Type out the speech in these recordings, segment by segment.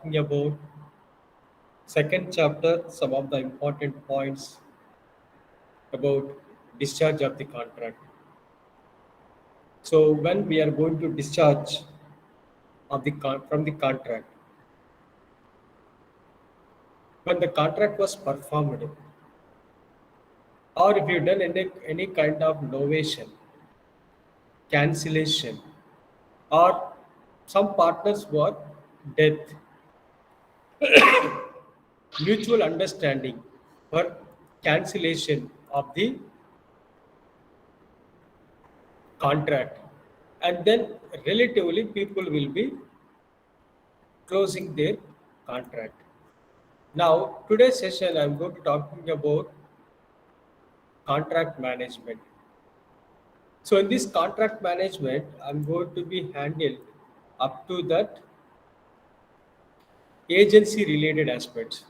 Talking about second chapter, some of the important points about discharge of the contract. So when we are going to discharge from the contract, when the contract was performed, or if you done any kind of novation, cancellation, or some partners were death, mutual understanding for cancellation of the contract, and then relatively people will be closing their contract. Now, today's session, I'm going to talking about contract management. So, in this contract management, I'm going to be handled up to that agency-related aspects,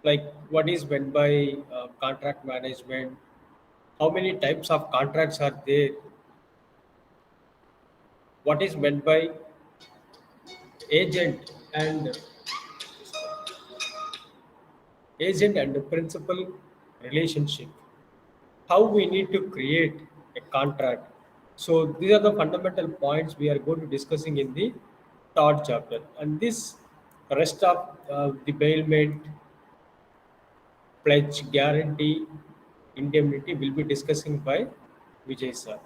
like what is meant by contract management, how many types of contracts are there, what is meant by agent and principal relationship, how we need to create a contract. So these are the fundamental points we are going to discussing in the third chapter, and this rest of the bailment, pledge, guarantee, indemnity will be discussing by Vijay sir.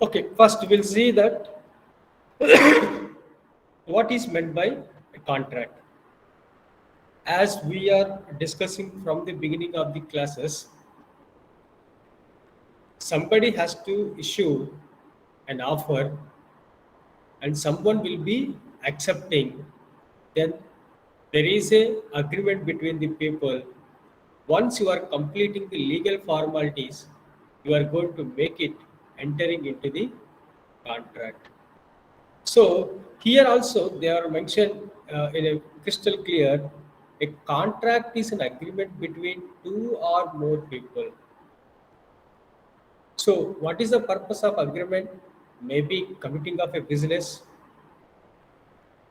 Okay, first we'll see that what is meant by a contract. As we are discussing from the beginning of the classes, somebody has to issue an offer and someone will be accepting, then there is a agreement between the people. Once you are completing the legal formalities, you are going to make it entering into the contract. So here also they are mentioned in a crystal clear, a contract is an agreement between two or more people. So what is the purpose of agreement? Maybe committing of a business,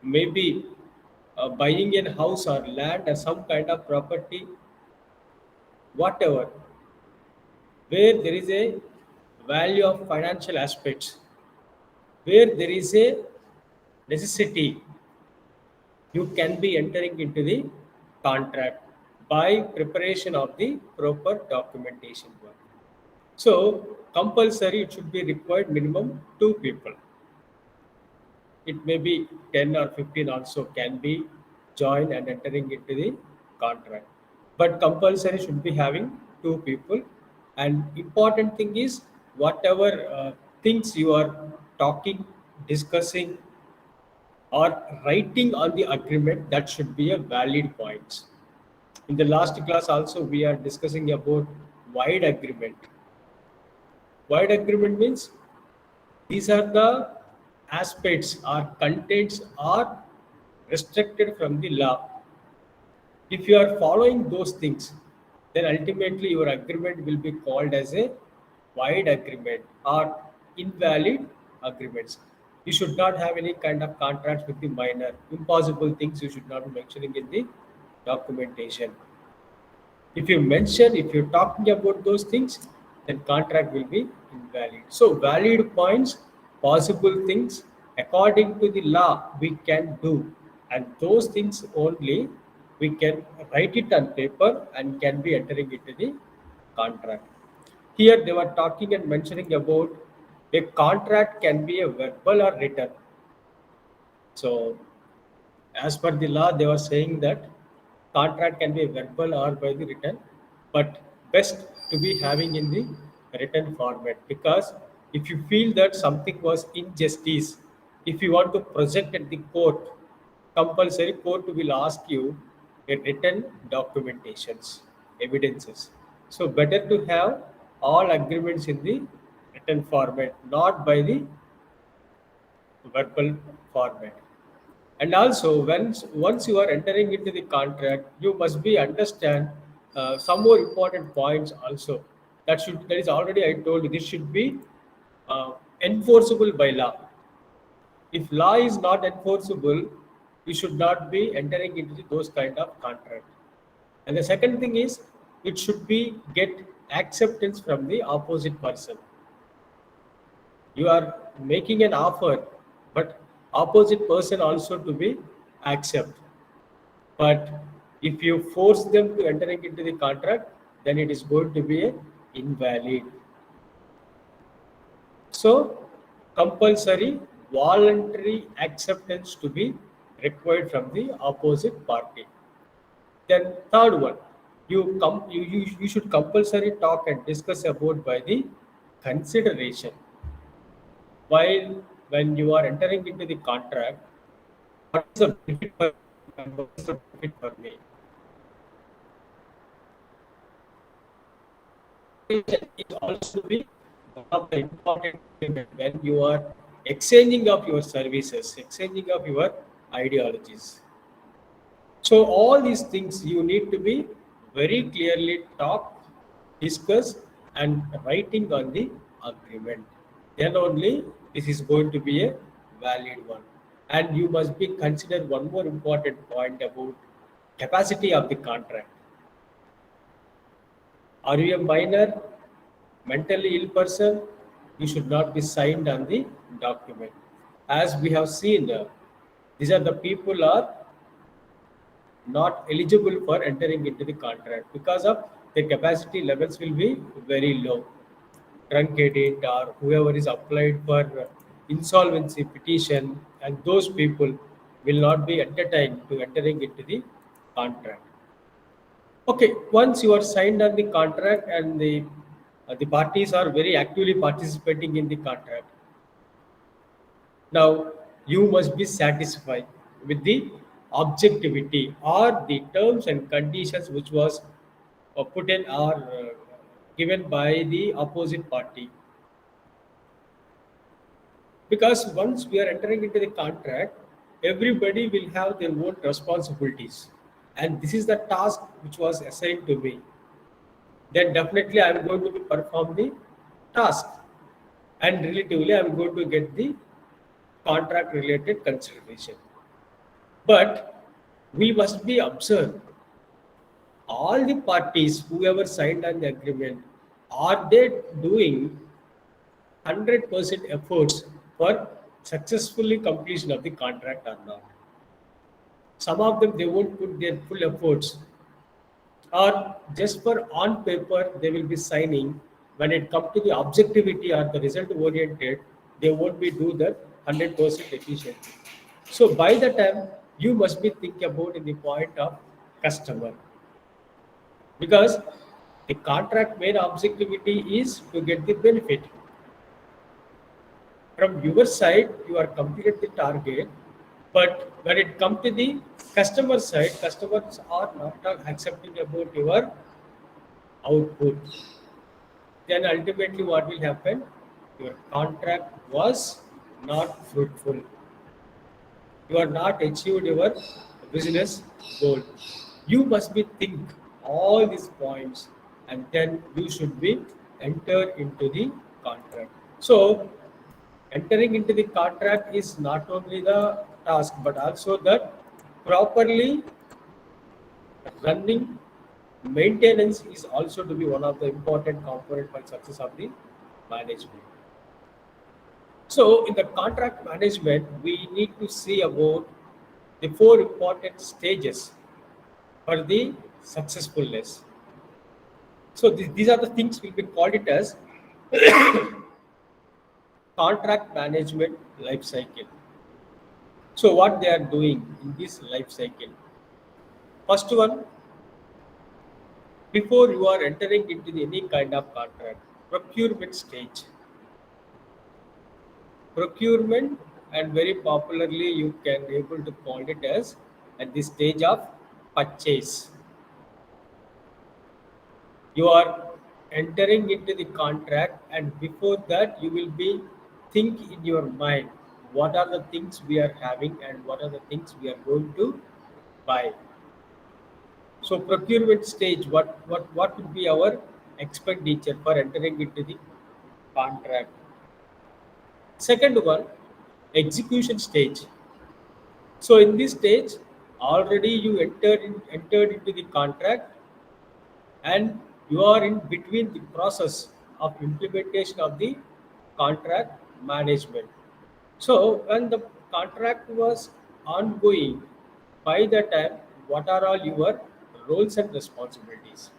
maybe buying a house or land or some kind of property, whatever, where there is a value of financial aspects, where there is a necessity, you can be entering into the contract by preparation of the proper documentation work. So compulsory it should be required minimum two people. It may be 10 or 15 also can be joined and entering into the contract. But compulsory should be having two people. And important thing is whatever things you are talking, discussing, or writing on the agreement, that should be a valid point. In the last class also we are discussing about wide agreement. Wide agreement means these are the aspects or contents are restricted from the law. If you are following those things, then ultimately your agreement will be called as a void agreement or invalid agreements. You should not have any kind of contracts with the minor. Impossible things you should not be mentioning in the documentation. If you mention, if you're talking about those things, then contract will be invalid. So valid points, possible things, according to the law, we can do. And those things only we can write it on paper and can be entering into the contract. Here they were talking and mentioning about a contract can be a verbal or written. So as per the law, they were saying that contract can be verbal or by the written, but best to be having in the written format, because if you feel that something was injustice, if you want to project at the court, compulsory court will ask you a written documentations, evidences. So better to have all agreements in the written format, not by the verbal format. And also once you are entering into the contract, you must be understand some more important points also. That is already I told you, this should be enforceable by law. If law is not enforceable, you should not be entering into those kind of contract. And the second thing is, it should be get acceptance from the opposite person. You are making an offer, but opposite person also to be accept. But if you force them to entering into the contract, then it is going to be a invalid. So compulsory voluntary acceptance to be required from the opposite party. Then third one, you should compulsory talk and discuss about by the consideration. While when you are entering into the contract, what is the benefit for you and what is the benefit for me? Is also to be one of the important element when you are exchanging of your services, exchanging of your ideologies. So all these things you need to be very clearly talk, discuss, and writing on the agreement. Then only this is going to be a valid one. And you must be consider one more important point about capacity of the contract. Are you a minor, mentally ill person? You should not be signed on the document. As we have seen, these are the people are not eligible for entering into the contract because of their capacity levels will be very low. Truncated or whoever is applied for insolvency petition, and those people will not be entertained to entering into the contract. Okay, once you are signed on the contract and the parties are very actively participating in the contract, now you must be satisfied with the objectivity or the terms and conditions which was put in or given by the opposite party. Because once we are entering into the contract, everybody will have their own responsibilities, and this is the task which was assigned to me. Then definitely I am going to be perform the task, and relatively I am going to get the contract related consideration. But we must be observed all the parties whoever signed on the agreement, are they doing 100% efforts for successfully completion of the contract or not. Some of them they won't put their full efforts, or just for on paper they will be signing. When it comes to the objectivity or the result oriented, they won't be do that 100% efficiently. So by the time you must be think about in the point of customer, because the contract main objectivity is to get the benefit. From your side you are completed the target, but when it comes to the customer side, customers are not accepting about your output. Then ultimately what will happen? Your contract was not fruitful. You are not achieved your business goal. You must be think all these points, and then you should be enter into the contract. So entering into the contract is not only the task but also that properly running maintenance is also to be one of the important component for success of the management. So in the contract management we need to see about the four important stages for the successfulness. So these are the things we will call it as contract management life cycle. So what they are doing in this life cycle? First one, before you are entering into any kind of contract, procurement stage. Procurement, and very popularly you can able to call it as at the stage of purchase. You are entering into the contract, and before that you will be think in your mind what are the things we are having and what are the things we are going to buy. So procurement stage, what would be our expenditure for entering into the contract? Second one, execution stage. So in this stage, already you entered into the contract, and you are in between the process of implementation of the contract management. So when the contract was ongoing, by the time, what are all your roles and responsibilities?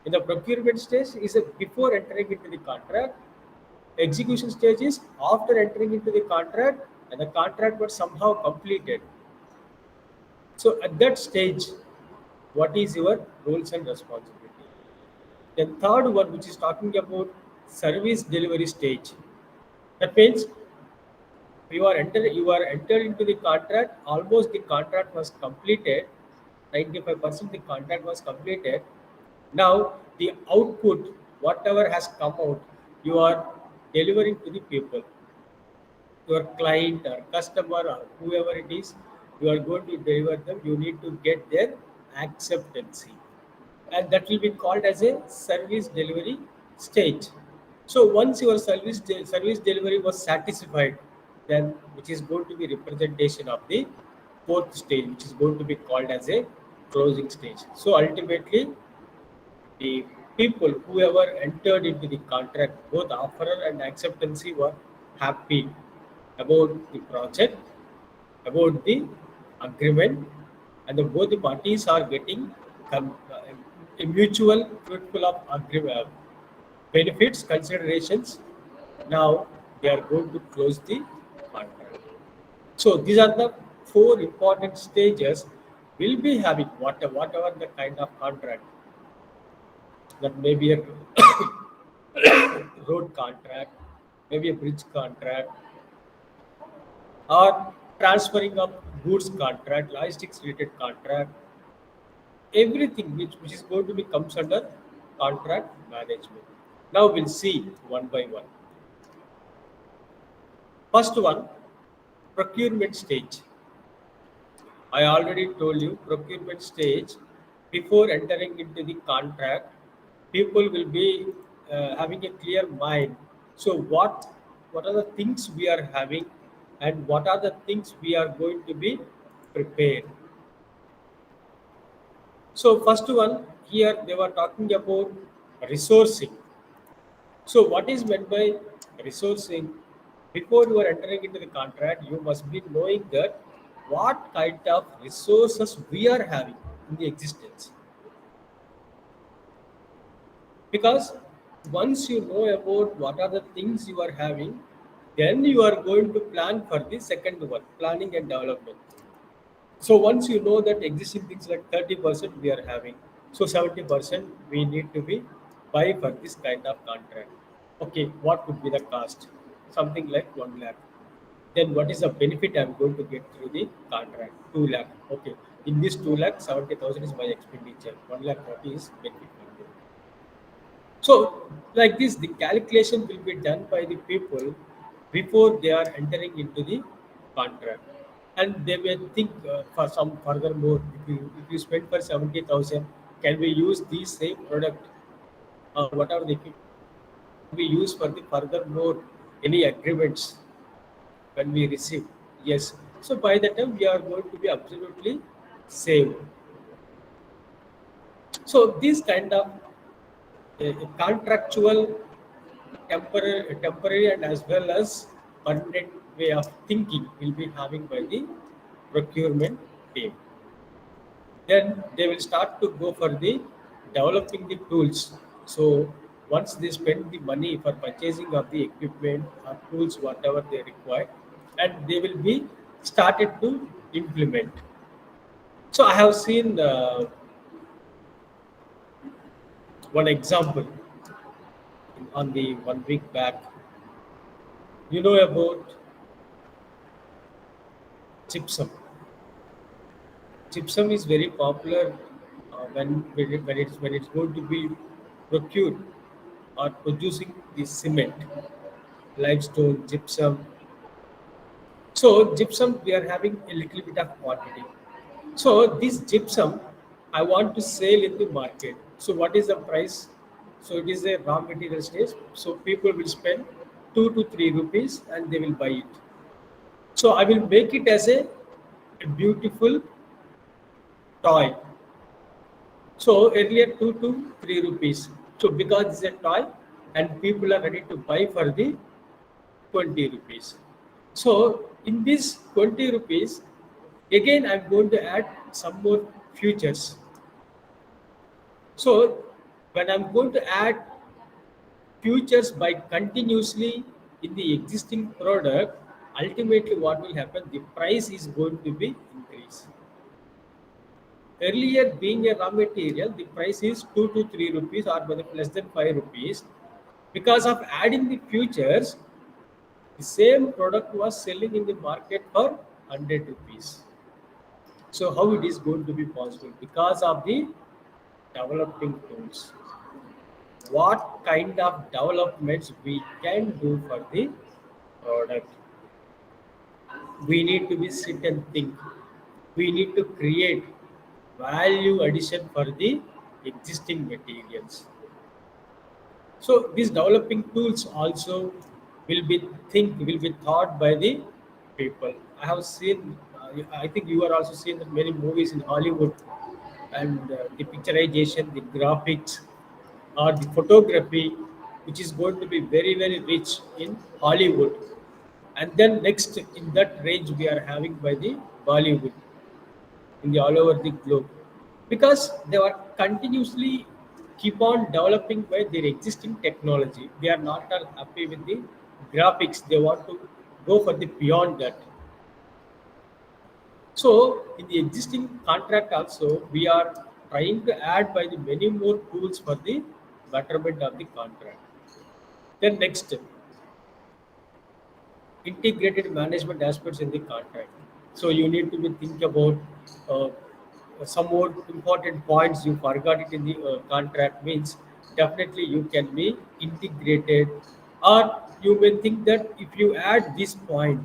In the procurement stage is a before entering into the contract. Execution stage is after entering into the contract and the contract was somehow completed. So at that stage, what is your roles and responsibility? The third one, which is talking about service delivery stage. That means you are entered into the contract. Almost the contract was completed. 95% the contract was completed. Now the output, whatever has come out, you are delivering to the people, your client or customer or whoever it is. You are going to deliver them. You need to get their acceptance, and that will be called as a service delivery stage. So once your service delivery was satisfied, then which is going to be representation of the fourth stage, which is going to be called as a closing stage. So ultimately, the people whoever entered into the contract, both offerer and acceptancy, were happy about the project, about the agreement, and both the parties are getting a mutual fruitful of benefits considerations. Now they are going to close the contract. So these are the four important stages will be having whatever the kind of contract, that may be a road contract, maybe a bridge contract, or transferring of goods contract, logistics related contract, everything which is going to be comes under contract management. Now we'll see one by one. First one, procurement stage. I already told you procurement stage, before entering into the contract, people will be having a clear mind. So what are the things we are having, and what are the things we are going to be prepared. So first one, here they were talking about resourcing. So what is meant by resourcing? Before you are entering into the contract, you must be knowing that what kind of resources we are having in the existence. Because once you know about what are the things you are having, then you are going to plan for the second one, planning and development. So once you know that existing things like 30% we are having, so 70% we need to be buy for this kind of contract. Okay, what could be the cost? Something like 1 lakh. Then what is the benefit I'm going to get through the contract? 2 lakh. Okay, in this 2 lakh, 70,000 is my expenditure. 1 lakh 30 is benefit. So, like this, the calculation will be done by the people before they are entering into the contract, and they may think for some furthermore. If you spend for 70,000, can we use the same product or whatever the equipment we use for the furthermore any agreements when we receive? Yes. So by the time we are going to be absolutely same. So these kind of a contractual temporary and as well as permanent way of thinking will be having by the procurement team. Then they will start to go for the developing the tools. So once they spend the money for purchasing of the equipment or tools, whatever they require, and they will be started to implement. So I have seen one example on the 1 week back. You know about gypsum. Gypsum is very popular when it's going to be procured or producing the cement, limestone, gypsum. So gypsum we are having a little bit of quantity. So this gypsum I want to sell in the market. So what is the price? So it is a raw material stage. So people will spend 2 to 3 rupees and they will buy it. So I will make it as a a beautiful toy. So earlier 2 to 3 rupees. So because it's a toy and people are ready to buy for the 20 rupees. So in this 20 rupees, again I'm going to add some more features. So when I'm going to add features by continuously in the existing product, ultimately what will happen? The price is going to be increased. Earlier, being a raw material, the price is 2 to 3 rupees or less than 5 rupees. Because of adding the futures, the same product was selling in the market for 100 rupees. So, how it is going to be possible? Because of the developing tools. What kind of developments we can do for the product? We need to be sit and think. We need to create value addition for the existing materials. So these developing tools also will be thought by the people. I have seen. I think you are also seeing that many movies in Hollywood, and the picturization, the graphics, or the photography, which is going to be very rich in Hollywood. And then next in that range we are having by the Bollywood in the all over the globe, because they are continuously keep on developing by their existing technology. They are not all happy with the graphics. They want to go for the beyond that. So in the existing contract also we are trying to add by the many more tools for the betterment of the contract. Then next, integrated management aspects in the contract. So you need to be think about uh, some more important points you forgot it in the contract means definitely you can be integrated, or you may think that if you add this point,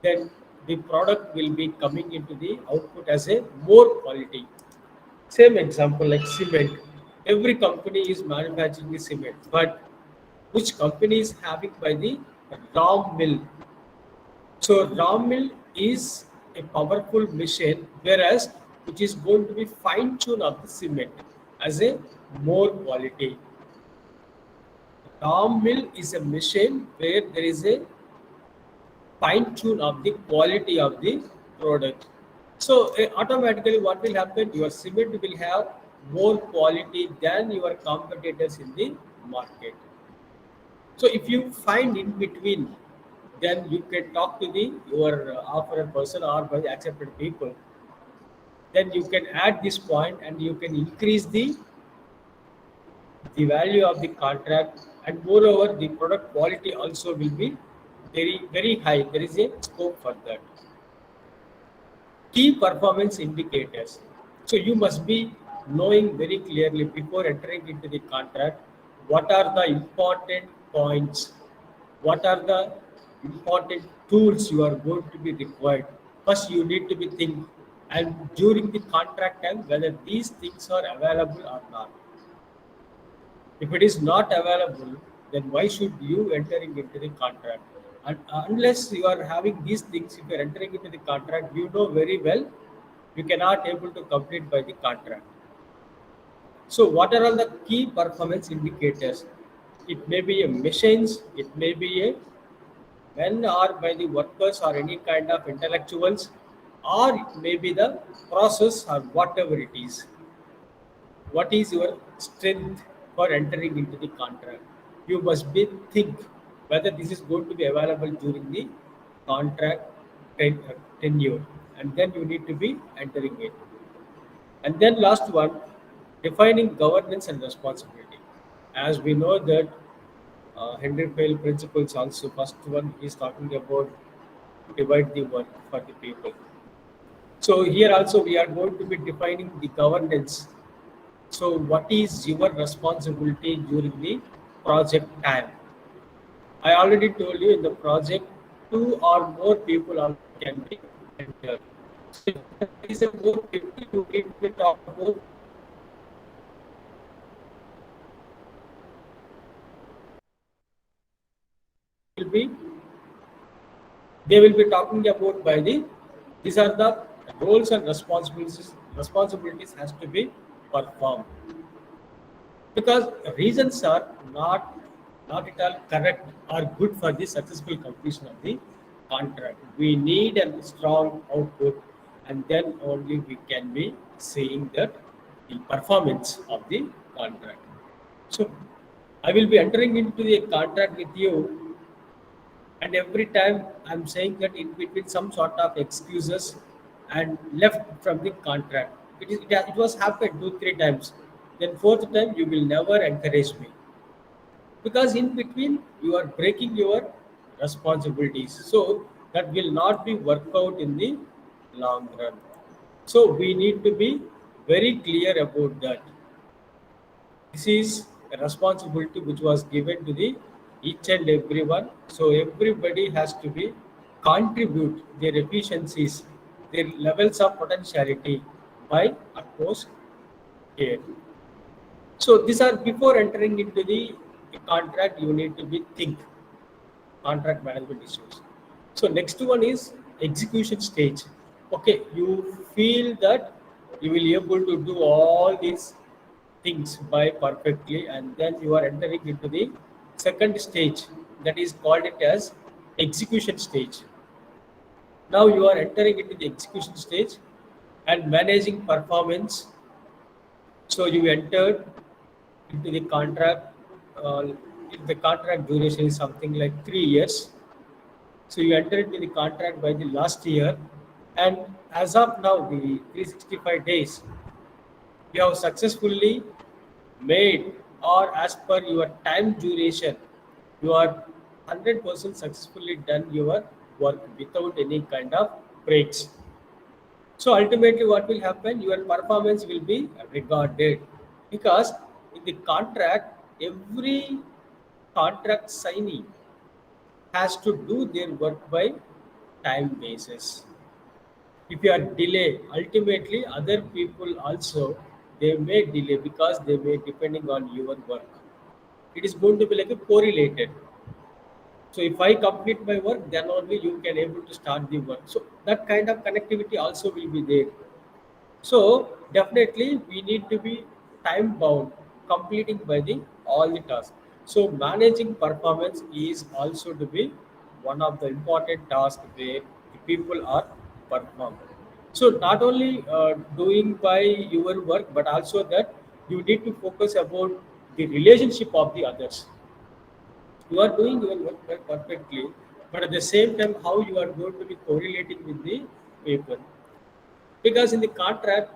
then the product will be coming into the output as a more quality. Same example like cement. Every company is manufacturing the cement, but which company is having by the raw mill? So raw mill is a powerful machine, whereas which is going to be fine tune of the cement as a more quality. Raw mill is a machine where there is a fine tune of the quality of the product. So automatically, what will happen? Your cement will have more quality than your competitors in the market. So if you find in between, then you can talk to the your offerer person or by the accepted people. Then you can add this point and you can increase the value of the contract, and moreover the product quality also will be very high. There is a scope for that. Key performance indicators. So you must be knowing very clearly before entering into the contract what are the important points, what are the important tools you are going to be required. First, you need to be think, and during the contract time whether these things are available or not. If it is not available, then why should you entering into the contract? And unless you are having these things, if you are entering into the contract, you know very well you cannot able to complete by the contract. So what are all the key performance indicators? It may be a machines, it may be a men or by the workers or any kind of intellectuals, or it may be the process or whatever it is. What is your strength for entering into the contract? You must be think whether this is going to be available during the contract tenure, and then you need to be entering it. And then last one, defining governance and responsibility. As we know that Henry Pale principles also, first one is talking about divide the work for the people. So here also we are going to be defining the governance. So what is your responsibility during the project time? I already told you in the project, two or more people also can be entered. So if there is a more people you need to talk about will be they will be talking about by the these are the roles and responsibilities has to be performed, because reasons are not at all correct or good for the successful completion of the contract. We need a strong output, and then only we can be seeing that the performance of the contract. So I will be entering into the contract with you, and every time I'm saying that in between some sort of excuses and left from the contract. It was happened 2 3 times. Then fourth time you will never encourage me, because in between you are breaking your responsibilities. So that will not be worked out in the long run. So we need to be very clear about that. This is a responsibility which was given to the each and everyone. So everybody has to be contribute their efficiencies, their levels of potentiality by utmost care. So these are before entering into the contract. You need to be think contract management issues. So next one is execution stage. Okay, you feel that you will be able to do all these things by perfectly, and then you are entering into the second stage, that is called it as execution stage. Now you are entering into the execution stage and managing performance. So you entered into the contract. If the contract duration is something like 3 years, so you entered into the contract by the last year, and as of now, the 365 days, you have successfully made, or as per your time duration, you are 100% successfully done your work without any kind of breaks. So ultimately, what will happen? Your performance will be regarded, because in the contract, every contract signee has to do their work by time basis. If you are delay, ultimately other people also they may delay, because they may depending on your work. It is going to be like a correlated. So if I complete my work, then only you can able to start the work. So that kind of connectivity also will be there. So definitely we need to be time bound, completing by the all the tasks. So managing performance is also to be one of the important tasks where the people are performing. So not only doing by your work, but also that you need to focus about the relationship of the others. You are doing your work perfectly, but at the same time, how you are going to be correlating with the people, because in the contract,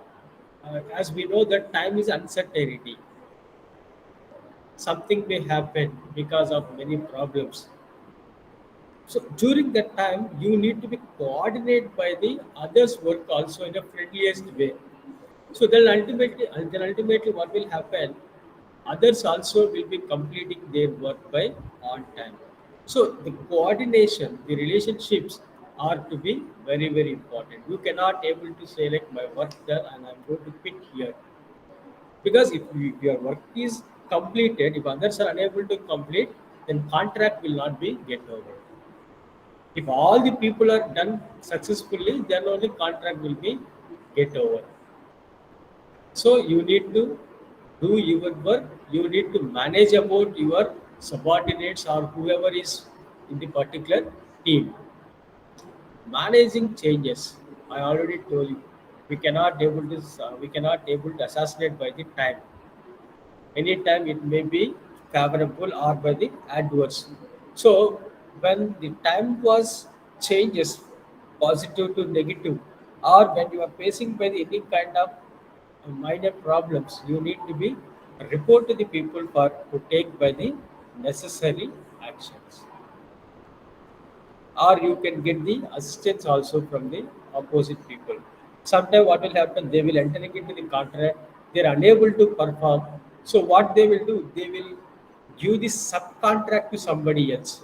as we know that time is uncertainty, something may happen because of many problems. So during that time you need to be coordinated by the others work also in a friendliest way. So then ultimately what will happen, others also will be completing their work by on time. So the coordination, the relationships are to be very very important. You cannot able to say like my work done and I'm going to quit here, because if your work is completed, if others are unable to complete, then contract will not be get over. If all the people are done successfully, then only contract will be get over. So you need to do your work. You need to manage about your subordinates or whoever is in the particular team. Managing changes, I already told you, we cannot able to assassinate by the time. Anytime it may be favorable or by the adverse. So when the time was changes positive to negative, or when you are facing by the any kind of minor problems, you need to be report to the people for to take by the necessary actions, or you can get the assistance also from the opposite people. Sometimes what will happen, they will enter into the contract, they are unable to perform. So what they will do, they will give the subcontract to somebody else.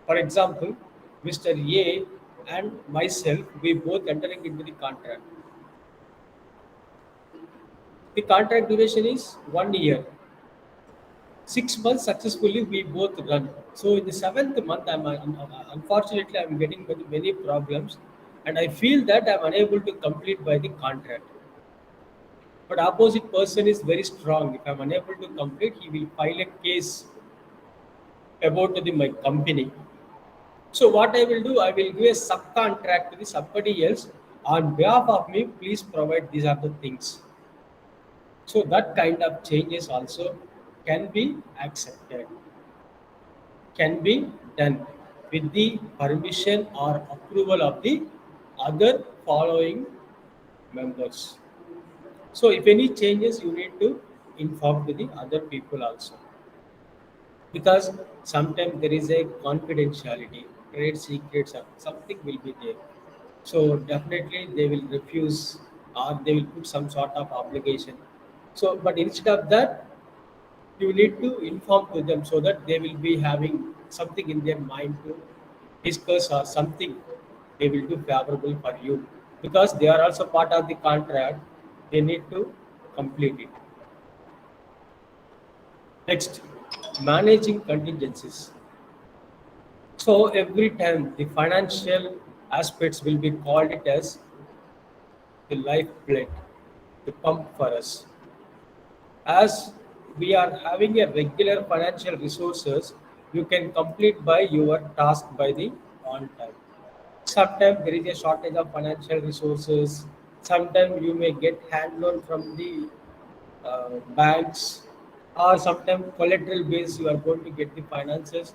For example, Mr. A and myself, we both entering into the contract. The contract duration is 1 year. 6 months successfully we both run. So in the seventh month, unfortunately I'm getting many problems. and I feel that I'm unable to complete by the contract. But opposite person is very strong. If I'm unable to complete, he will file a case about my company. So what I will do, I will give a subcontract to the somebody else on behalf of me. Please provide these are the things. So that kind of changes also can be accepted, can be done with the permission or approval of the other following members. So if any changes, you need to inform to the other people also, because sometimes there is a confidentiality, trade secrets, or something will be there. So definitely they will refuse or they will put some sort of obligation. So, but instead of that, you need to inform to them so that they will be having something in their mind to discuss or something they will do favorable for you, because they are also part of the contract. They need to complete it. Next, managing contingencies. So every time the financial aspects will be called it as the lifeblood, the pump for us. As we are having a regular financial resources, you can complete by your task by the on time. Sometimes there is a shortage of financial resources. Sometimes you may get hand loan from the banks, or sometimes collateral base you are going to get the finances.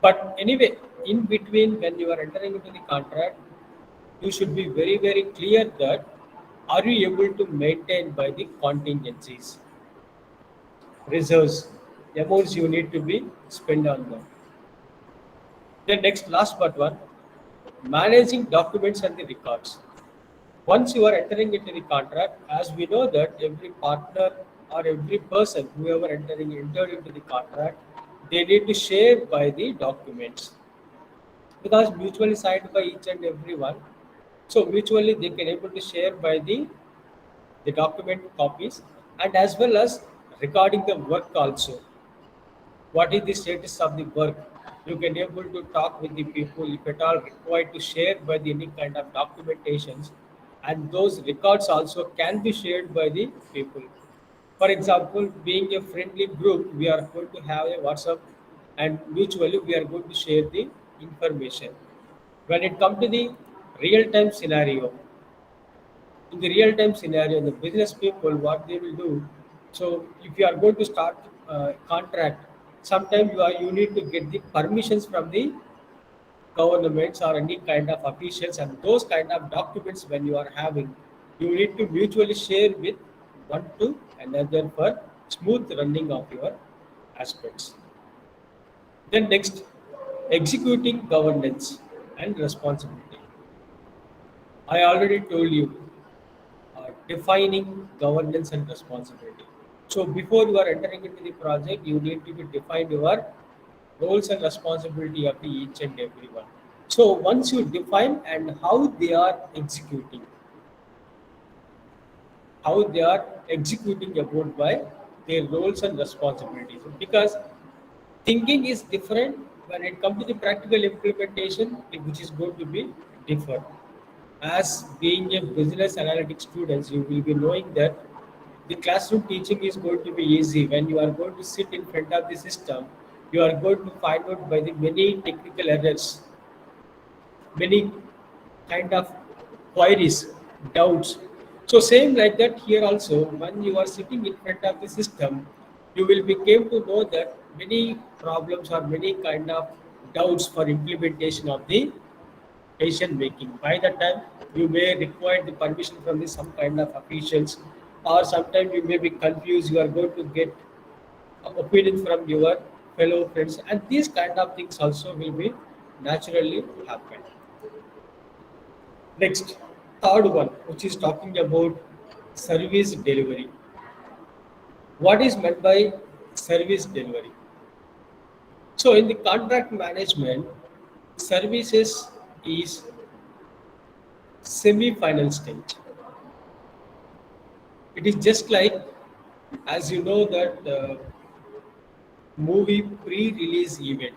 But anyway, in between when you are entering into the contract, you should be very very clear that are you able to maintain by the contingencies, reserves, amounts you need to be spent on them. Then next last but one, managing documents and the records. Once you are entering into the contract, as we know that every partner or every person whoever entered into the contract, they need to share by the documents, because mutually signed by each and everyone. So mutually they can able to share by the document copies, and as well as regarding the work also. What is the status of the work? You can able to talk with the people if at all required to share by the any kind of documentations, and those records also can be shared by the people. For example, being a friendly group, we are going to have a WhatsApp, and mutually we are going to share the information. When it comes to the real time scenario, in the real time scenario, the business people what they will do. So if you are going to start contract, sometimes you need to get the permissions from the governments or any kind of officials, and those kind of documents when you are having, you need to mutually share with one to another for smooth running of your aspects. Then next, executing governance and responsibility. I already told you, defining governance and responsibility. So before you are entering into the project, you need to be define your roles and responsibility of the each and everyone. So once you define and how they are executing about by their roles and responsibilities. Because thinking is different when it comes to the practical implementation, which is going to be different. As being a business analytics students, you will be knowing that the classroom teaching is going to be easy. When you are going to sit in front of the system, you are going to find out by the many technical errors, many kind of queries, doubts. So same like that here also, when you are sitting in front of the system, you will be came to know that many problems or many kind of doubts for implementation of the decision making. By that time, you may require the permission from the some kind of officials, or sometimes you may be confused. You are going to get opinions from your fellow friends, and these kind of things also will be naturally happen. Next, third one, which is talking about service delivery. What is meant by service delivery? So, in the contract management, services is semi-final stage. It is just like, as you know, that movie pre-release event,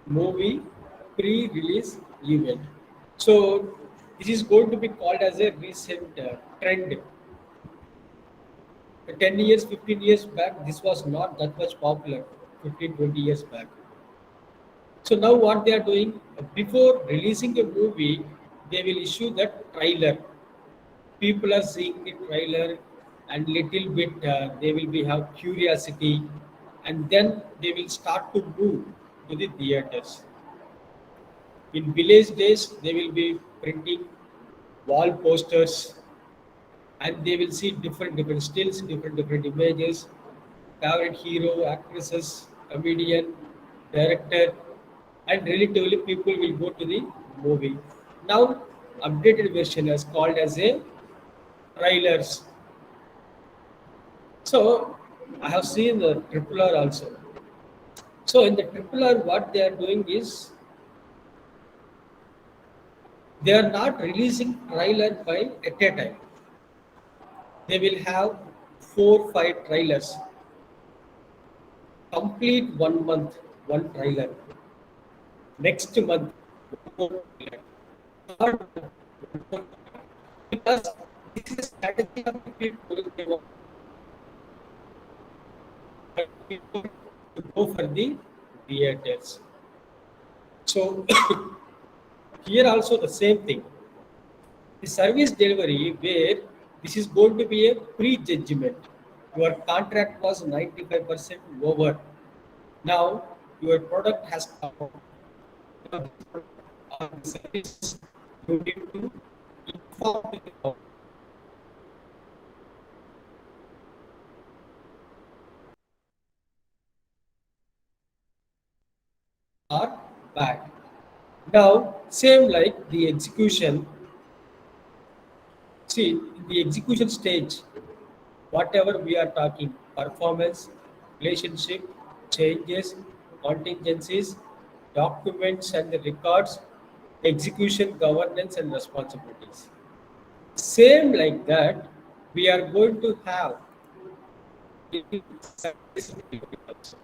movie pre-release event. So this is going to be called as a recent trend. 10 years, 15 years back, this was not that much popular. 15, 20 years back. So now what they are doing, before releasing a movie, they will issue that trailer. People are seeing the trailer and little bit they will be have curiosity, and then they will start to move to the theaters. In village days, they will be printing wall posters, and they will see different stills, different images, favorite hero, actresses, comedian, director, and relatively people will go to the movie. Now, updated version is called as a trailers. So, I have seen the triple R also. So, in the triple R, what they are doing is they are not releasing trailer by at a time. They will have 4, 5 trailers, complete 1 month, one trailer. Next month, one more trailer. Third month, because this is a strategy of the people. They want people to go for the theaters. So here also the same thing. The service delivery where this is going to be a pre-judgment. Your contract was 95% over. Now your product has come out. Now, this product or the service you need to inform to the public are bad. Now, same like the execution. See, in the execution stage, whatever we are talking, performance, relationship, changes, contingencies, documents and the records, execution, governance, and responsibilities. Same like that, we are going to have in service delivery also.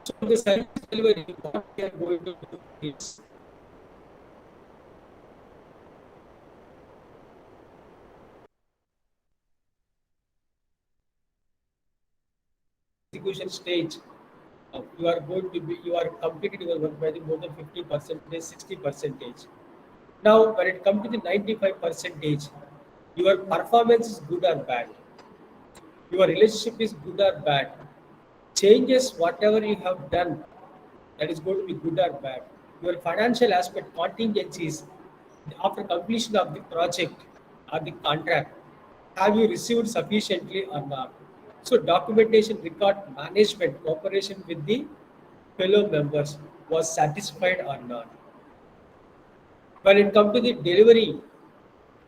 So, the service delivery, what we are going to do is execution stage. You are going to be you are completed your work by the more than 50 percentage, 60 percentage. Now when it comes to the 95 percentage, your performance is good or bad, your relationship is good or bad, changes whatever you have done, that is going to be good or bad, your financial aspect contingencies after completion of the project or the contract, have you received sufficiently or not? So documentation, record management, cooperation with the fellow members was satisfied or not. When it comes to the delivery,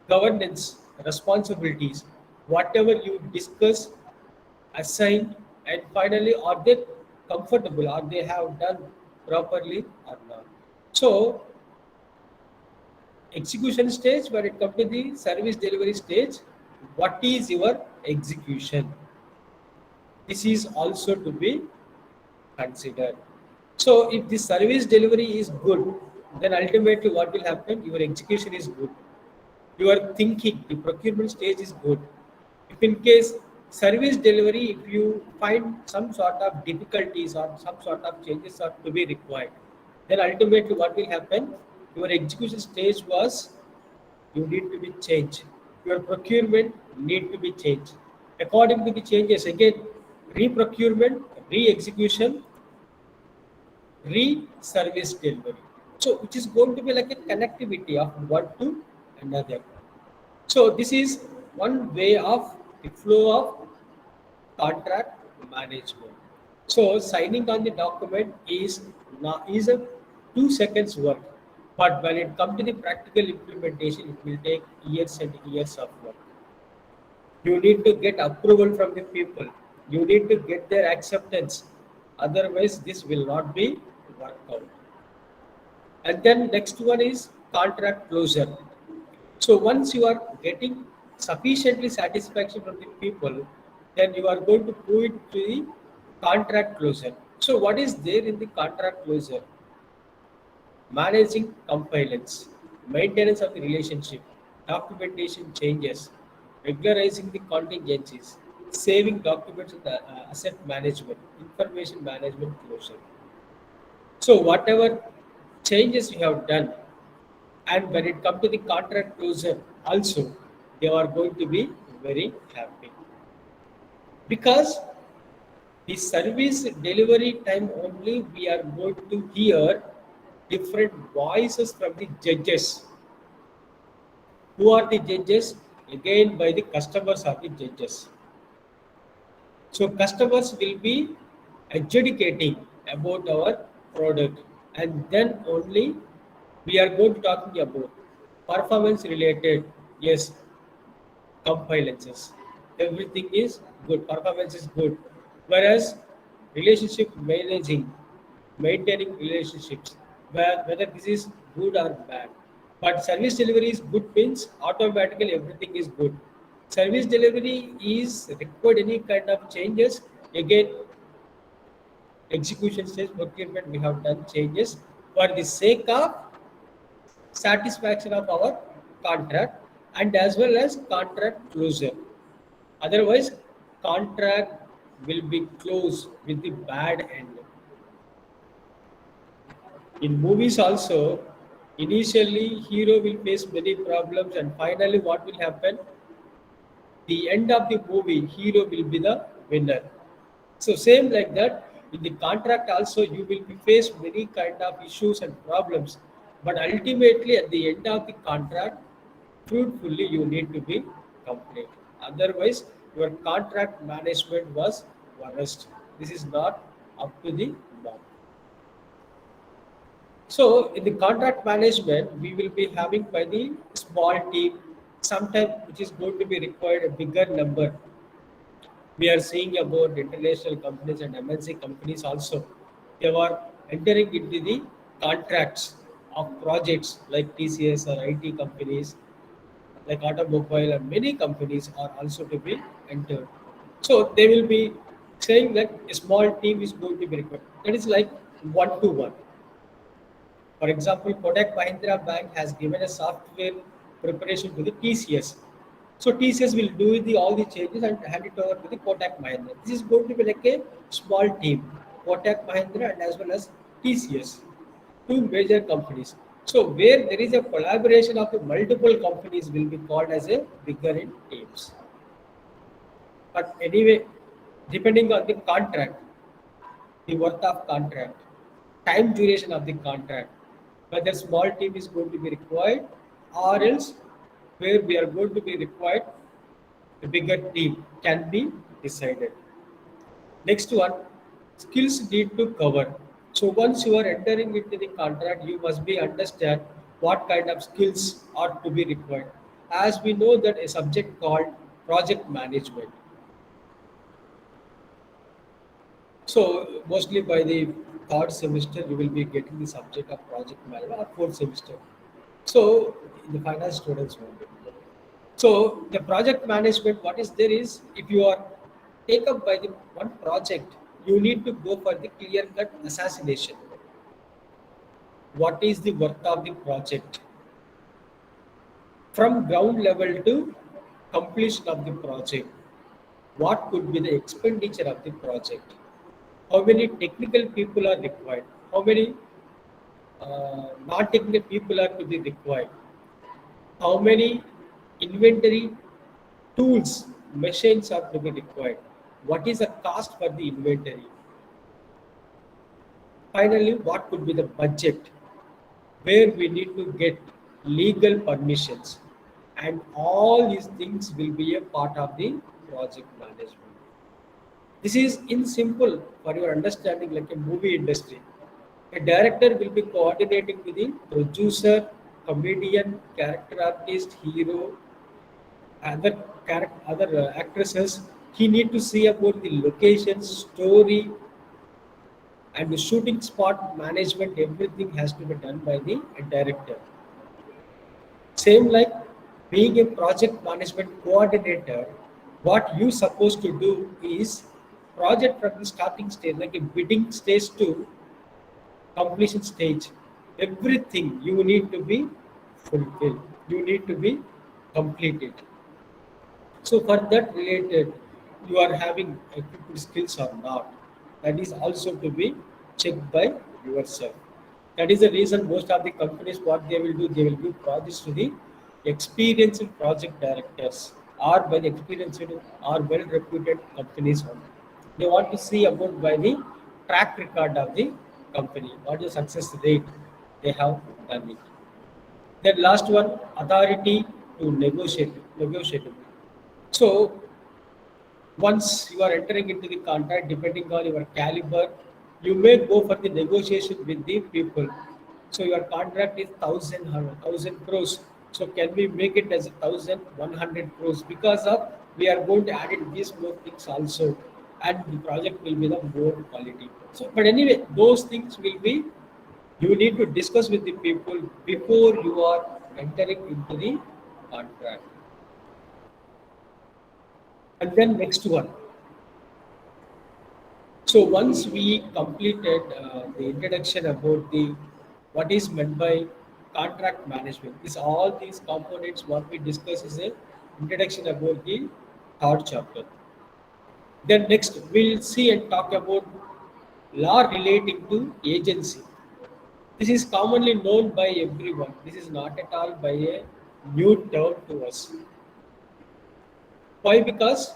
governance, responsibilities, whatever you discuss, assign, and finally, are they comfortable? Are they have done properly or not? So, execution stage, when it comes to the service delivery stage, what is your execution? This is also to be considered. So if the service delivery is good, then ultimately what will happen? Your execution is good. Your thinking, the procurement stage is good. If in case service delivery, if you find some sort of difficulties or some sort of changes are to be required, then ultimately what will happen? Your execution stage was you need to be changed. Your procurement need to be changed. According to the changes, again, re-procurement, re-execution, re-service delivery. So which is going to be like a connectivity of one to another. So this is one way of the flow of contract management. So signing on the document is not is a 2 seconds work, but when it comes to the practical implementation, it will take years and years of work. You need to get approval from the people. You need to get their acceptance. Otherwise, this will not be worked out. And then next one is contract closure. So once you are getting sufficiently satisfaction from the people, then you are going to prove it to the contract closure. So what is there in the contract closure? Managing compliance, maintenance of the relationship, documentation changes, regularizing the contingencies, saving documents and asset management, information management closure. So whatever changes we have done, and when it comes to the contract closure, also they are going to be very happy because the service delivery time only we are going to hear different voices from the judges. Who are the judges? Again, by the customers are the judges. So customers will be adjudicating about our product, and then only we are going to talking about performance related. Yes, compliances. Everything is good. Performance is good. Whereas relationship managing, maintaining relationships, whether this is good or bad. But service delivery is good means automatically everything is good. Service delivery is required any kind of changes. Again, execution stage procurement we have done changes for the sake of satisfaction of our contract and as well as contract closure. Otherwise, contract will be closed with the bad end. In movies also, initially hero will face many problems and finally what will happen? The end of the movie, hero will be the winner. So same like that, in the contract also you will be faced many kind of issues and problems. But ultimately at the end of the contract, fruitfully you need to be complete. Otherwise, your contract management was worst. This is not up to the mark. So in the contract management, we will be having by the small team, sometimes which is going to be required a bigger number. We are seeing about international companies and MNC companies also. They are entering into the contracts of projects like TCS or IT companies, like automobile and many companies are also to be entered. So they will be saying that a small team is going to be required. That is like one to one. For example, Kotak Mahindra Bank has given a software preparation to the TCS. So TCS will do all the changes and hand it over to the Kotak Mahindra. This is going to be like a small team, Kotak Mahindra and as well as TCS, two major companies. So where there is a collaboration of the multiple companies will be called as a bigger in teams. But anyway, depending on the contract, the worth of contract, time duration of the contract, whether small team is going to be required or else where we are going to be required, the bigger team can be decided. Next one, skills need to cover. So once you are entering into the contract, you must be understand what kind of skills are to be required. As we know that a subject called project management. So mostly by the third semester, you will be getting the subject of project management or fourth semester. So in the finance students only. So the project management, what is there is if you are take up by the one project, you need to go for the clear cut assassination. What is the worth of the project from ground level to completion of the project? What could be the expenditure of the project? How many technical people are required? How many non-technical people are to be required? How many inventory tools, machines are to be required? What is the cost for the inventory? Finally, what could be the budget where we need to get legal permissions? And all these things will be a part of the project management. This is in simple for your understanding like a movie industry. A director will be coordinating with the producer, comedian, character artist, hero, other actresses. He need to see about the location, story, and the shooting spot management. Everything has to be done by the director. Same like being a project management coordinator. What you supposed to do is project from the starting stage, like a bidding stage to completion stage. Everything you need to be fulfill. You need to be completed. So for that related, you are having equipped skills or not. That is also to be checked by yourself. That is the reason most of the companies what they will do, they will give projects to the experienced project directors or by the experienced or well reputed companies only. They want to see about by the track record of the company, what is the success rate they have done it. Then last one, authority to negotiate. So once you are entering into the contract, depending on your caliber, you may go for the negotiation with the people. So your contract is thousand crores. So can we make it as 1,100 crores? Because of we are going to add in these more things also, and the project will be the more quality. So, but anyway, those things will be you need to discuss with the people before you are entering into the contract. And then next one. So once we completed the introduction about the what is meant by contract management, is all these components what we discuss is a introduction about the third chapter. Then next we'll see and talk about law relating to agency. This is commonly known by everyone. This is not at all by a new term to us. Why? Because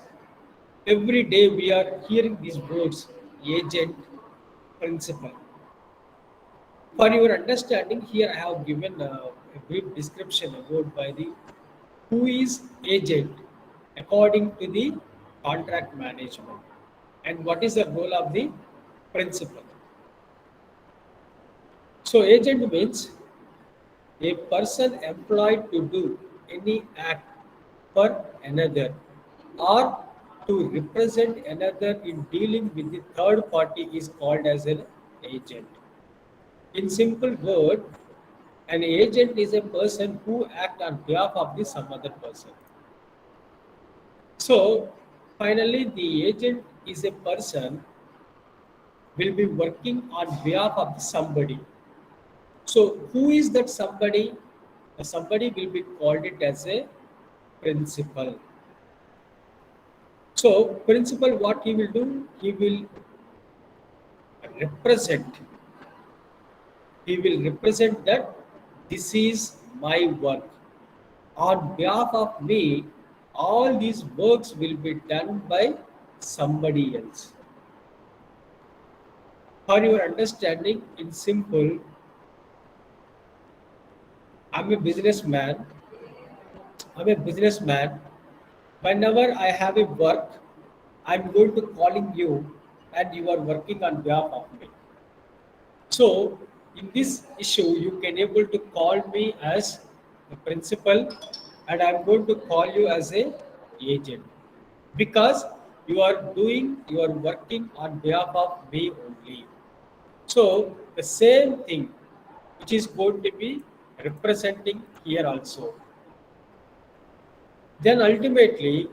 every day we are hearing these words agent, principal. For your understanding, here I have given a brief description about by the who is agent according to the contract management and what is the role of the principal. So agent means a person employed to do any act for another or to represent another in dealing with the third party is called as an agent. In simple word, an agent is a person who act on behalf of the some other person. So finally, the agent is a person will be working on behalf of somebody. So who is that somebody? The somebody will be called it as a principal. So principal, what he will do? He will represent. He will represent that this is my work. On behalf of me, all these works will be done by somebody else. For your understanding, in simple, I'm a businessman. I'm a businessman. Whenever I have a work, I'm going to calling you, and you are working on behalf of me. So in this issue, you can able to call me as the principal, and I'm going to call you as a agent because you are working on behalf of me only. So the same thing which is going to be representing here also. Then ultimately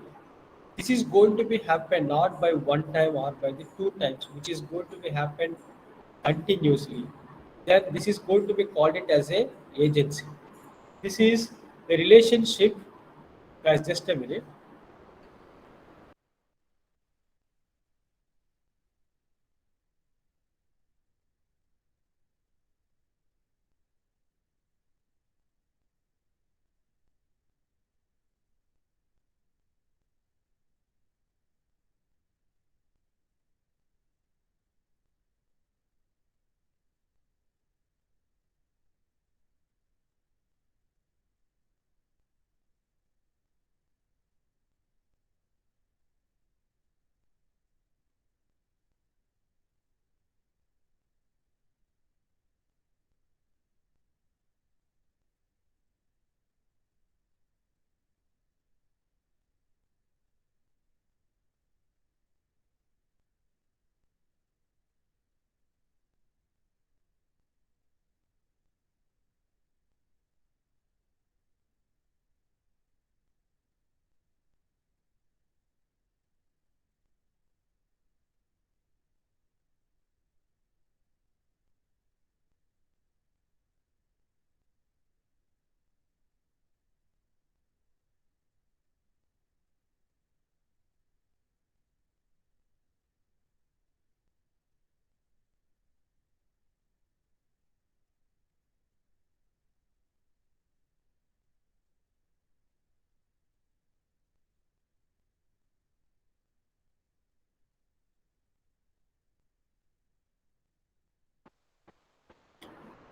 this is going to be happen not by one time or by the two times, which is going to be happen continuously. Then this is going to be called it as a agency. This is the relationship. Guys, just a minute.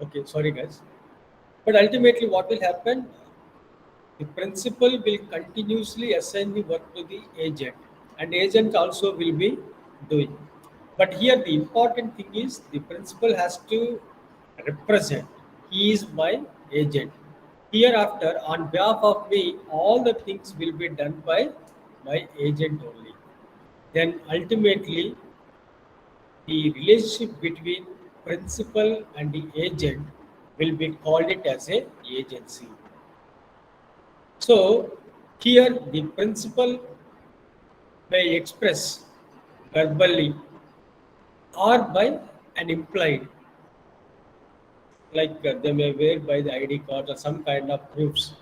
Okay, sorry guys. But ultimately, what will happen? The principal will continuously assign the work to the agent, and agent also will be doing. But here, the important thing is the principal has to represent. He is my agent. Hereafter, on behalf of me, all the things will be done by my agent only. Then ultimately, the relationship between principal and the agent will be called it as a agency. So here the principal may express verbally or by an implied, like they may wear by the ID card or some kind of proofs.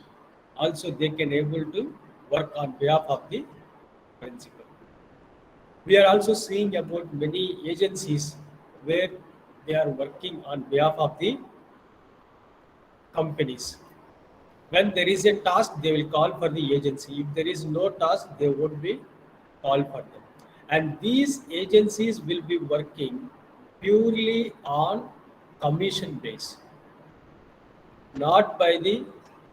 Also, they can able to work on behalf of the principal. We are also seeing about many agencies where they are working on behalf of the companies. When there is a task, they will call for the agency. If there is no task, they won't be called for them. And these agencies will be working purely on commission base, not by the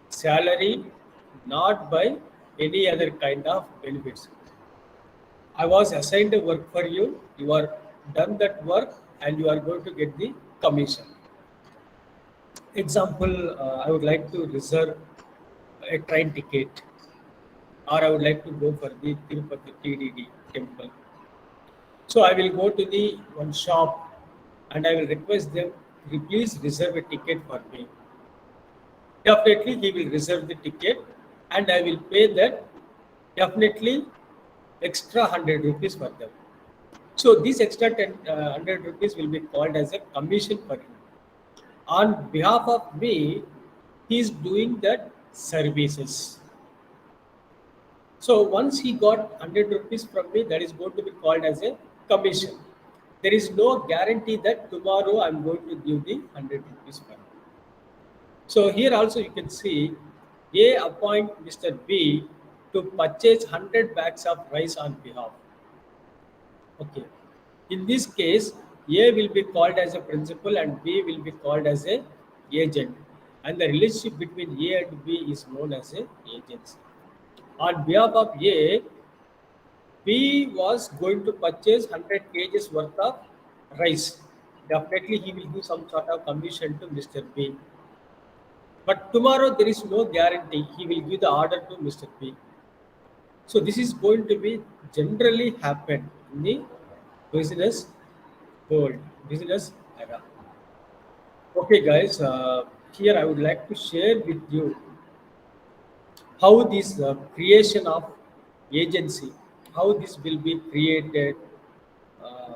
salary, not by any other kind of benefits. I was assigned a work for you, you are done that work, and you are going to get the commission. Example, I would like to reserve a train ticket, or I would like to go for the Tirupati TDD temple. So I will go to the one shop and I will request them, please reserve a ticket for me. Definitely he will reserve the ticket and I will pay that definitely extra 100 rupees for them. So this extra 100 rupees will be called as a commission for him. On behalf of me, he is doing that services. So once he got 100 rupees from me, that is going to be called as a commission. There is no guarantee that tomorrow I'm going to give the 100 rupees for him. So here also you can see A appoint Mr. B to purchase 100 bags of rice on behalf. Okay. In this case, A will be called as a principal and B will be called as a agent. And the relationship between A and B is known as a agency. On behalf of A, B was going to purchase 100 kgs worth of rice. Definitely, he will give some sort of commission to Mr. B. But tomorrow, there is no guarantee he will give the order to Mr. B. So, this is going to be generally happen in the business world, business era. Okay, guys, here I would like to share with you how this creation of agency, how this will be created uh,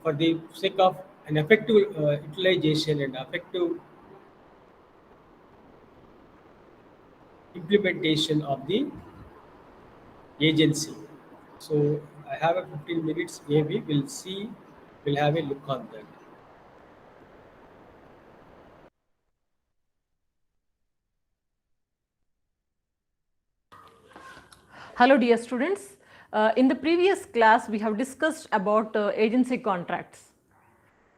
for the sake of an effective utilization and effective implementation of the agency. So I have a 15 minutes, maybe we'll see, we'll have a look on that. Hello dear students. In the previous class we have discussed about agency contracts,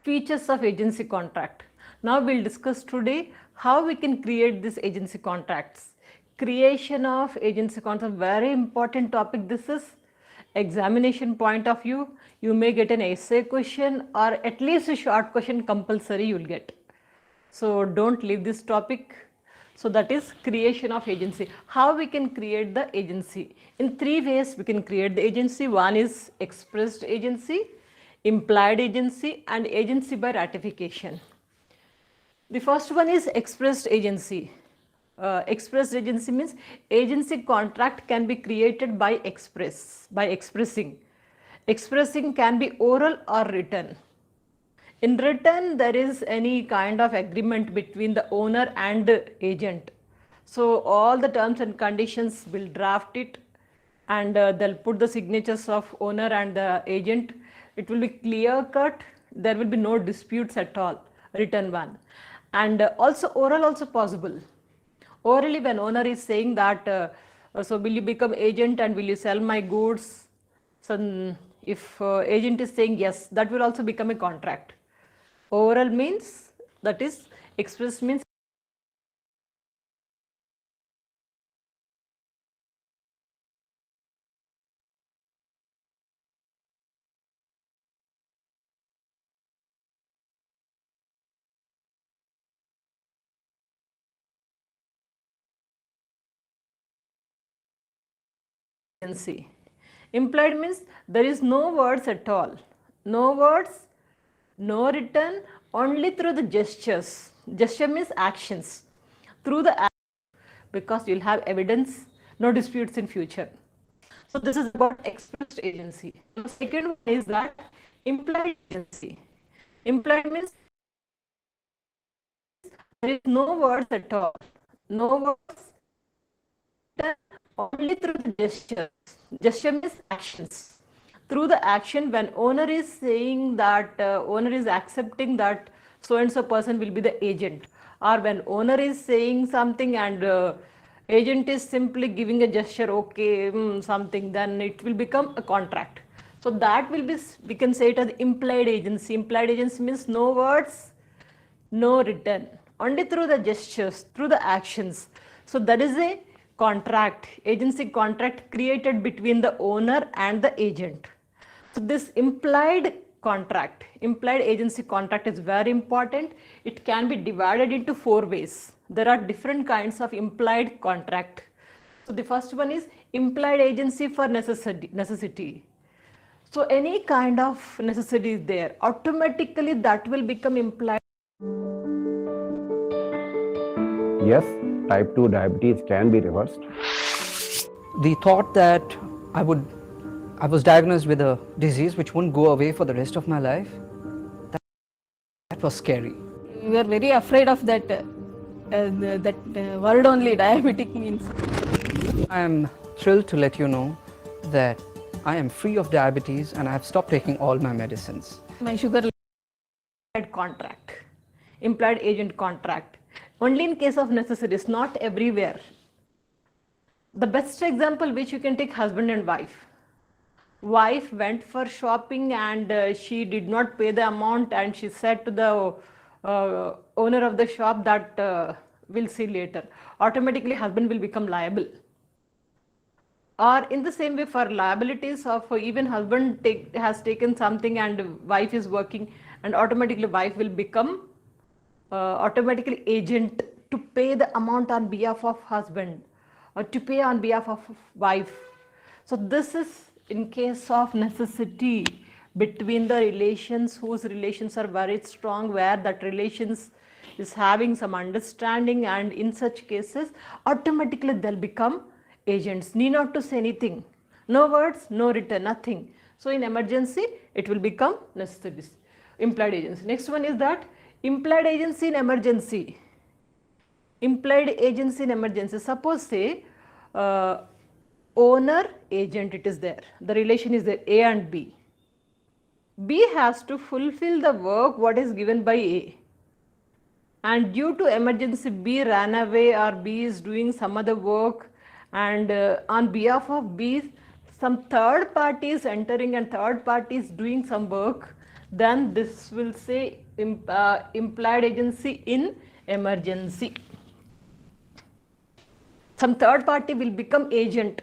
features of agency contract. Now we will discuss today how we can create this agency contracts. Creation of agency contract, very important topic this is. Examination point of view, you may get an essay question or at least a short question compulsory you will get. So don't leave this topic. So that is creation of agency. How we can create the agency? In three ways we can create the agency. One is expressed agency, implied agency and agency by ratification. The first one is expressed agency. Expressed agency means agency contract can be created by expressing. Expressing can be oral or written. In written, there is any kind of agreement between the owner and the agent. So all the terms and conditions will draft it and they'll put the signatures of owner and the agent. It will be clear cut. There will be no disputes at all, written one. And also oral also possible. Orally when owner is saying that, so will you become agent and will you sell my goods? So if agent is saying yes, that will also become a contract. Oral means that is Express means agency. Implied means there is no words at all. No words, no written, only through the gestures. Gesture means actions. Through the because you'll have evidence, no disputes in future. So this is about expressed agency. The second one is that implied agency. Implied means there is no words at all. No words, only through the gestures. Gesture means actions. Through the action, when owner is saying that owner is accepting that so and so person will be the agent, or when owner is saying something and agent is simply giving a gesture, okay, something, then it will become a contract. So that will be, we can say it as implied agency. Implied agency means no words, no written, only through the gestures, through the actions. So that is a contract, agency contract created between the owner and the agent. So this implied contract, implied agency contract is very important. It can be divided into 4 ways. There are different kinds of implied contract. So the first one is implied agency for necessity. So any kind of necessity is there, automatically that will become implied. Yes, type 2 diabetes can be reversed. The thought that I was diagnosed with a disease which wouldn't go away for the rest of my life, that was scary. We are very afraid of that word only, diabetic means. I am thrilled to let you know that I am free of diabetes and I have stopped taking all my medicines. My sugar Contract, implied agent contract, only in case of necessities, not everywhere. The best example which you can take, husband and wife. Wife went for shopping and she did not pay the amount, and she said to the owner of the shop that we'll see later. Automatically husband will become liable. Or in the same way, for liabilities of even husband has taken something and wife is working, and automatically wife will become automatically agent to pay the amount on behalf of husband or to pay on behalf of wife. So this is in case of necessity between the relations whose relations are very strong, where that relations is having some understanding, and in such cases automatically they'll become agents, need not to say anything, no words, no written, nothing. So in emergency it will become necessities, implied agency. Next one is that implied agency in emergency. Implied agency in emergency, suppose say owner agent, it is there, the relation is there, A and B. B has to fulfill the work what is given by A, and due to emergency B ran away, or B is doing some other work, and on behalf of B some third party is entering and third party is doing some work, then this will say implied agency in emergency. Some third party will become agent.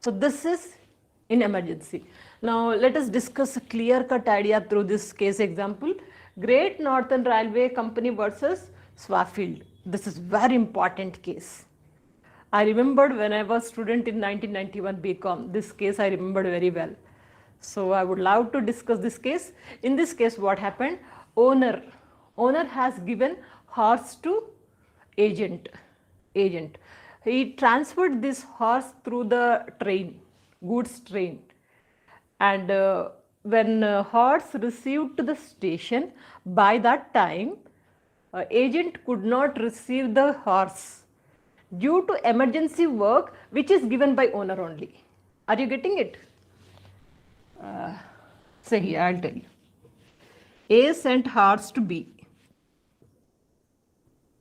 So this is in emergency. Now let us discuss a clear-cut idea through this case example. Great Northern Railway Company versus Swafield. This is very important case. I remembered when I was student in 1991 BCom, this case I remembered very well. So I would love to discuss this case. In this case what happened? Owner has given horse to agent. He transferred this horse through the train, goods train, and when horse received to the station, by that time agent could not receive the horse due to emergency work which is given by owner only. Are you getting it? Say here, I'll tell you. A sent horse to B.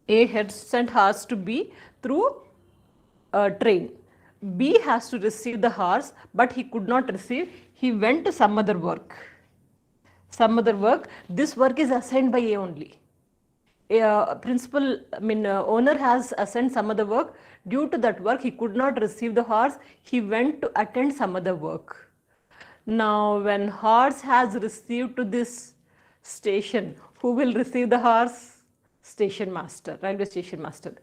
A had sent horse to B through a train. B has to receive the horse, but he could not receive. He went to some other work. This work is assigned by A only. owner has assigned some other work. Due to that work, he could not receive the horse. He went to attend some other work. Now, when horse has received to this station, who will receive the horse? Station master, railway station master.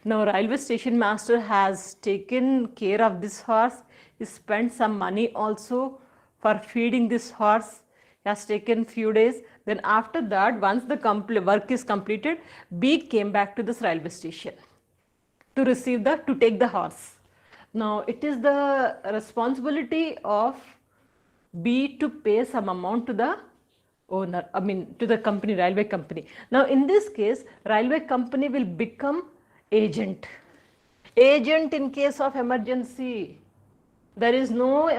Now, railway station master has taken care of this horse. He spent some money also for feeding this horse. He has taken few days. Then after that, once the work is completed, B came back to this railway station to take the horse. Now, it is the responsibility of B to pay some amount to the owner, to the company, railway company. Now, in this case, railway company will become agent. Agent in case of emergency. There is no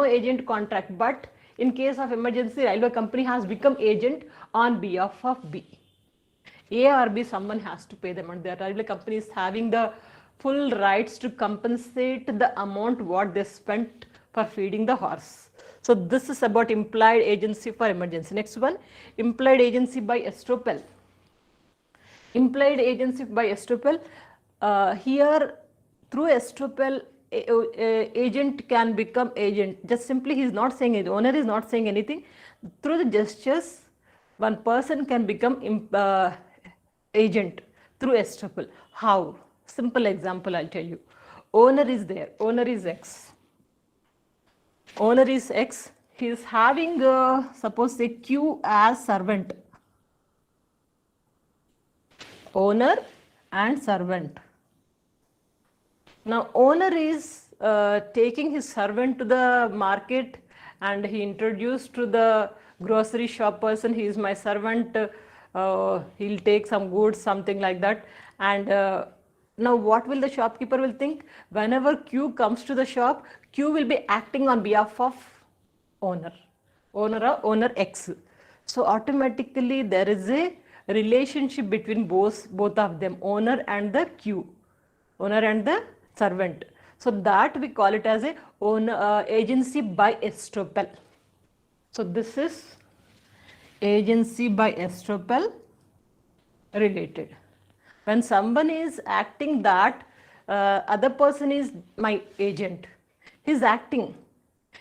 agent contract, but in case of emergency, railway company has become agent on behalf of B. A or B, someone has to pay them, and the railway company is having the full rights to compensate the amount what they spent for feeding the horse. So this is about implied agency for emergency. Next one, implied agency by estoppel. Implied agency by estoppel. Here, through estoppel, agent can become agent. Just simply, he is not saying it. Owner is not saying anything. Through the gestures, one person can become agent through estoppel. How? Simple example, I'll tell you. Owner is there. Owner is X. Owner is X. He is having, suppose say Q as servant. Owner and servant. Now, owner is taking his servant to the market, and he introduced to the grocery shop person, he is my servant, he'll take some goods, something like that. And now what will the shopkeeper will think? Whenever Q comes to the shop, Q will be acting on behalf of owner or owner X. So automatically there is a relationship between both of them, owner and the Q, owner and the servant. So that we call it as a agency by estoppel. So this is agency by estoppel related. When someone is acting that other person is my agent, he is acting,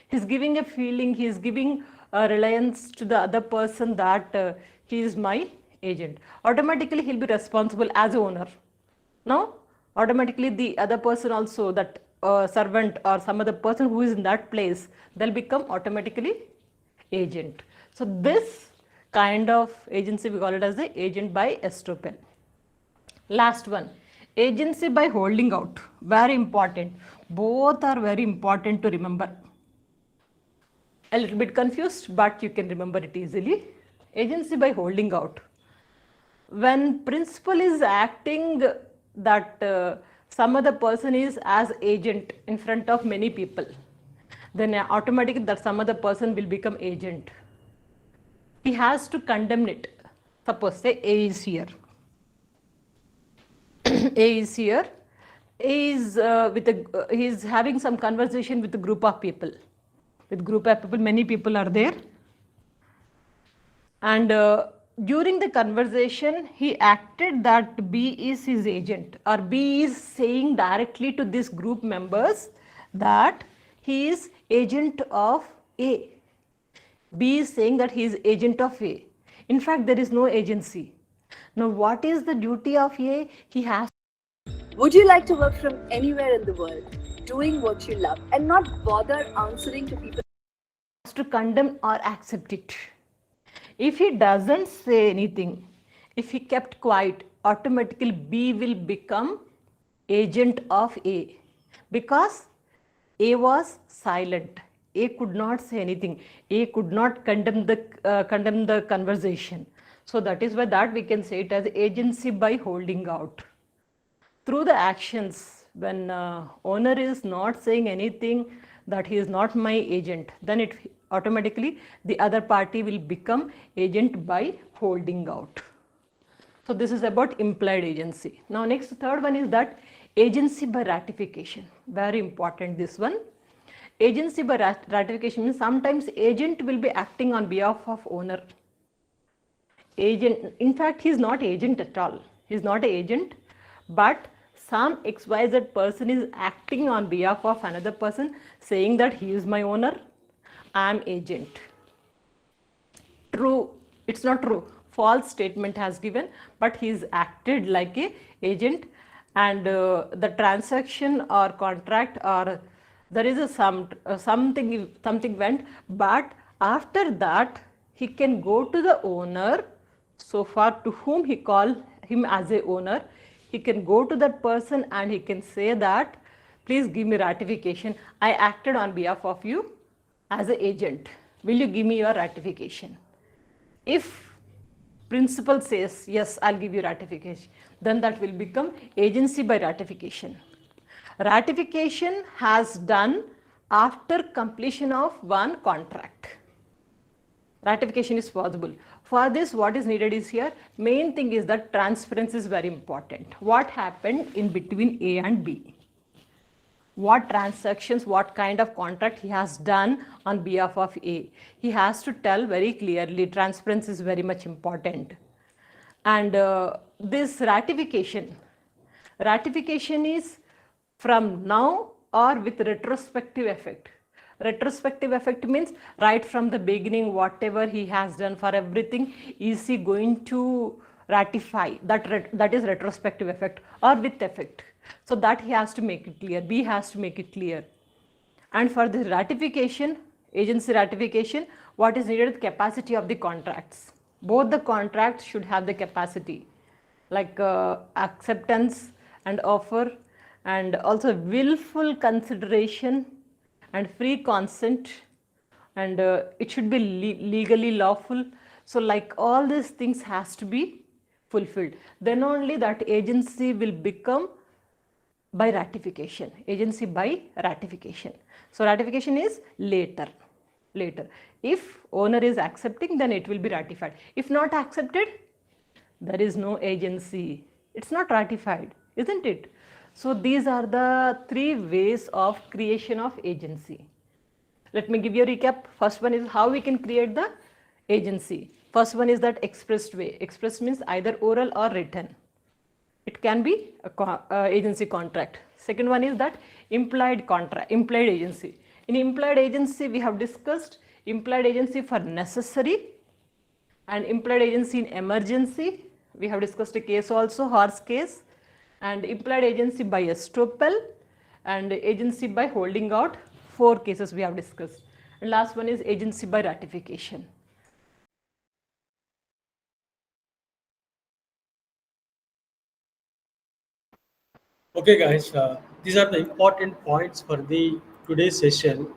he is giving a feeling, he is giving a reliance to the other person that he is my agent. Automatically he will be responsible as owner. Now automatically the other person also, that servant or some other person who is in that place, they'll become automatically agent. So this kind of agency we call it as the agent by estoppel. Last one, agency by holding out. Very important. Both are very important to remember. A little bit confused, but you can remember it easily. Agency by holding out. When principal is acting that some other person is as agent in front of many people, then automatically that some other person will become agent. He has to condemn it. Suppose say A is here. A is here. A is he is having some conversation with a group of people. Many people are there. And during the conversation, he acted that B is his agent, or B is saying directly to this group members that he is agent of A. B is saying that he is agent of A. In fact, there is no agency. Now, what is the duty of A? He has Would you like to work from anywhere in the world, doing what you love, and not bother answering to people? to condemn or accept it. If he doesn't say anything, if he kept quiet, automatically B will become agent of A, because A was silent. A could not say anything. A could not condemn the conversation. So that is why that we can say it as agency by holding out. Through the actions, when owner is not saying anything that he is not my agent, then it automatically the other party will become agent by holding out. So this is about implied agency. Now next, third one is that agency by ratification. Very important, this one. Agency by ratification means sometimes agent will be acting on behalf of owner. agent. In fact, he's not agent at all. He's not an agent, but some XYZ person is acting on behalf of another person, saying that he is my owner, I am agent. True, it's not true. False statement has given, but he's acted like a agent, and the transaction or contract or there is a something went, but after that he can go to the owner, so far to whom he call him as a owner, he can go to that person and he can say that please give me ratification, I acted on behalf of you as an agent, will you give me your ratification? If principal says yes, I'll give you ratification, then that will become agency by ratification. Ratification has done after completion of one contract. Ratification is possible. For this, what is needed is here, main thing is that transparency is very important. What happened in between A and B? What transactions, what kind of contract he has done on behalf of A. He has to tell very clearly. Transparency is very much important. And this ratification is from now or with retrospective effect. Retrospective effect means right from the beginning, whatever he has done for everything, is he going to ratify? That is retrospective effect, or with effect. So that he has to make it clear, B has to make it clear. And for the ratification, agency ratification, what is needed? Capacity of the contracts. Both the contracts should have the capacity, like acceptance and offer, and also willful consideration and free consent, and it should be legally lawful. So like all these things has to be fulfilled, then only that agency will become by ratification, agency by ratification. So ratification is later. If owner is accepting, then it will be ratified. If not accepted, there is no agency, it's not ratified, isn't it? So these are the three ways of creation of agency. Let me give you a recap. First one is how we can create the agency. First one is that expressed way. Expressed means either oral or written. It can be a agency contract. Second one is that implied contract, implied agency. In implied agency, we have discussed implied agency for necessary and implied agency in emergency. We have discussed a case also, horse case, and implied agency by estoppel and agency by holding out. 4 cases we have discussed. And last one is agency by ratification. Okay, guys, these are the important points for the today's session.